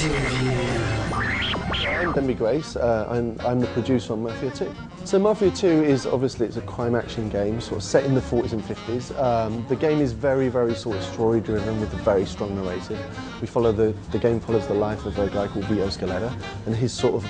I'm Grace. I'm the producer on Mafia II. So Mafia II is obviously it's a crime action game, sort of set in the 40s and 50s. The game is very sort of story driven with a very strong narrative. We follow the game follows the life of a guy called Vito Scaletta and his sort of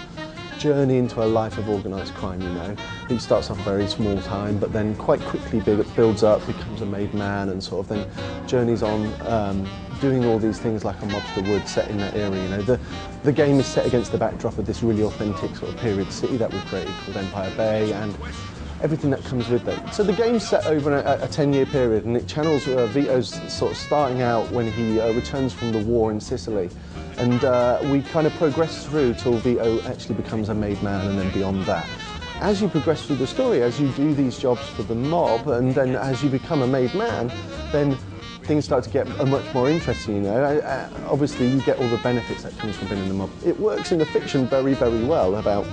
journey into a life of organised crime, you know. He starts off very small time, but then quite quickly builds up, becomes a made man, and sort of then journeys on doing all these things like a mobster would set in that era, you know. The game is set against the backdrop of this really authentic sort of period city that we've created called Empire Bay, and everything that comes with that. So the game's set over a 10-year period, and it channels Vito's sort of starting out when he returns from the war in Sicily. And we kind of progress through till Vito actually becomes a made man, and then beyond that. As you progress through the story, as you do these jobs for the mob, and then as you become a made man, then things start to get much more interesting, you know. Obviously, you get all the benefits that comes from being in the mob. It works in the fiction very well about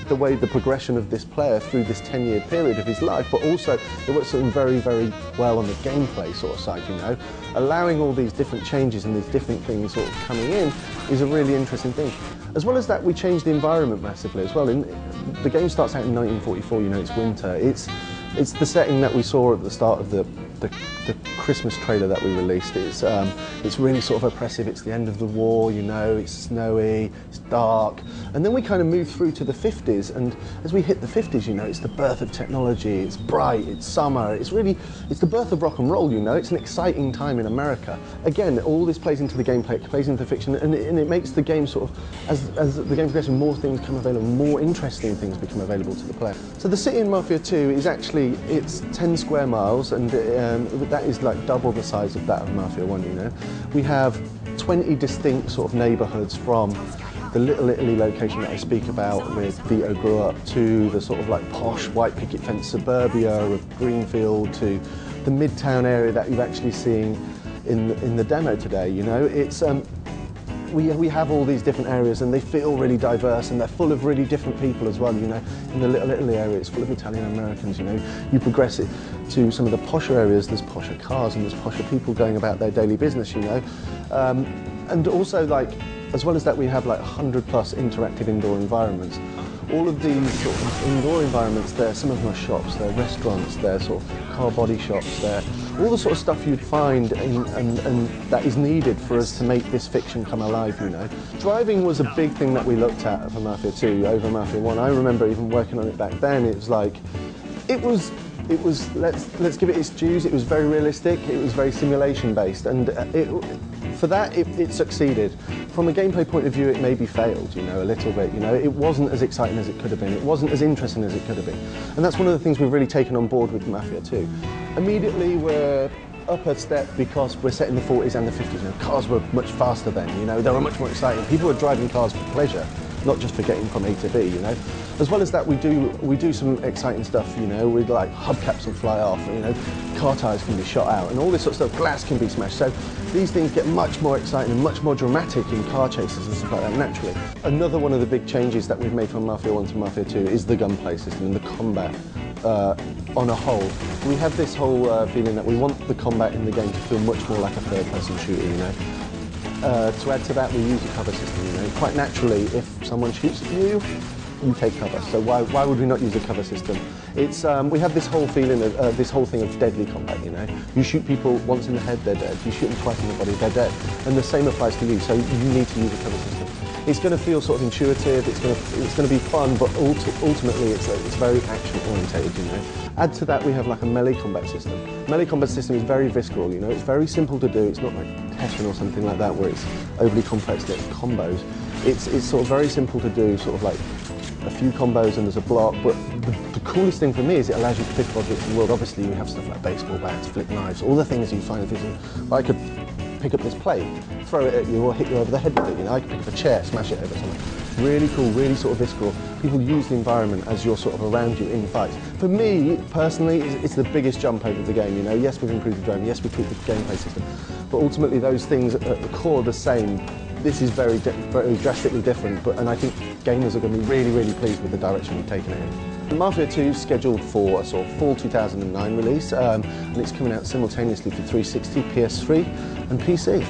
the way the progression of this player through this 10-year period of his life, but also it works very well on the gameplay sort of side, you know. Allowing all these different changes and these different things sort of coming in is a really interesting thing. As well as that, we changed the environment massively as well. The game starts out in 1944, you know, it's winter. It's the setting that we saw at the start of the Christmas trailer that we released. It's really sort of oppressive. It's the end of the war, you know, it's snowy, it's dark. And then we kind of move through to the 50s, and as we hit the 50s, you know, it's the birth of technology, it's bright, it's summer, it's the birth of rock and roll, you know. It's an exciting time in America. Again, all this plays into the gameplay, it plays into the fiction, and it makes the game sort of, as the game progresses, more things come available, more interesting things become available to the player. So the city in Mafia II is actually, it's 10 square miles, and that is like double the size of that of Mafia I, you know. We have 20 distinct sort of neighbourhoods, from the Little Italy location that I speak about where Vito grew up, to the sort of like posh white picket fence suburbia of Greenfield, to the Midtown area that you're actually seeing in the demo today, you know. It's we have all these different areas, and they feel really diverse, and they're full of really different people as well, you know. In the Little Italy area, it's full of Italian Americans, you know. You progress it to some of the posher areas, there's posher cars and there's posher people going about their daily business, you know. And also, like, as well as that, we have like 100+ interactive indoor environments. All of these sort of indoor environments, some of them are shops, they're restaurants, they're sort of car body shops, they're all the sort of stuff you'd find and that is needed for us to make this fiction come alive, you know. Driving was a big thing that we looked at for Mafia II over Mafia I. I remember even working on it back then. It was like, let's give it its dues. It was very realistic, it was very simulation based, and for that it succeeded. From a gameplay point of view, it maybe failed, you know, a little bit, you know. It wasn't as exciting as it could have been, it wasn't as interesting as it could have been. And that's one of the things we've really taken on board with Mafia II. Immediately we're up a step because we're set in the 40s and the 50s, you know. Cars were much faster then, you know, they were much more exciting. People were driving cars for pleasure, not just for getting from A to B, you know. As well as that, we do some exciting stuff, you know, with like hubcaps will fly off, you know, car tyres can be shot out, and all this sort of stuff, glass can be smashed. So these things get much more exciting and much more dramatic in car chases and stuff like that, naturally. Another one of the big changes that we've made from Mafia I to Mafia II is the gunplay system and the combat on a whole. We have this whole feeling that we want the combat in the game to feel much more like a third-person shooter, you know. To add to that, we use a cover system, you know. Quite naturally, if someone shoots at you, you take cover. So why would we not use a cover system? It's we have this whole feeling of this whole thing of deadly combat, you know. You shoot people once in the head, they're dead. You shoot them twice in the body, they're dead. And the same applies to you. So you need to use a cover system. It's going to feel sort of intuitive. It's going to be fun, but ultimately it's very action orientated, you know. Add to that, we have like a melee combat system. Melee combat system is very visceral, you know. It's very simple to do. It's not like Tekken or something like that where it's overly complex, like combos. It's sort of very simple to do, sort of like a few combos and there's a block, but the coolest thing for me is it allows you to pick objects in the world. Obviously, we have stuff like baseball bats, flip knives, all the things you find in fiction. I could pick up this plate, throw it at you, or hit you over the head with it, you know. I could pick up a chair, smash it over something. Really cool, really sort of visceral. People use the environment as you're sort of around you in fights. For me, personally, it's the biggest jump over the game, you know. Yes, we've improved the driving, yes, we've tweaked the gameplay system, but ultimately those things at the core are the same. This is very drastically different, and I think gamers are going to be really pleased with the direction we've taken it in. Mafia II is scheduled for a sort of fall 2009 release, and it's coming out simultaneously for 360, PS3 and PC.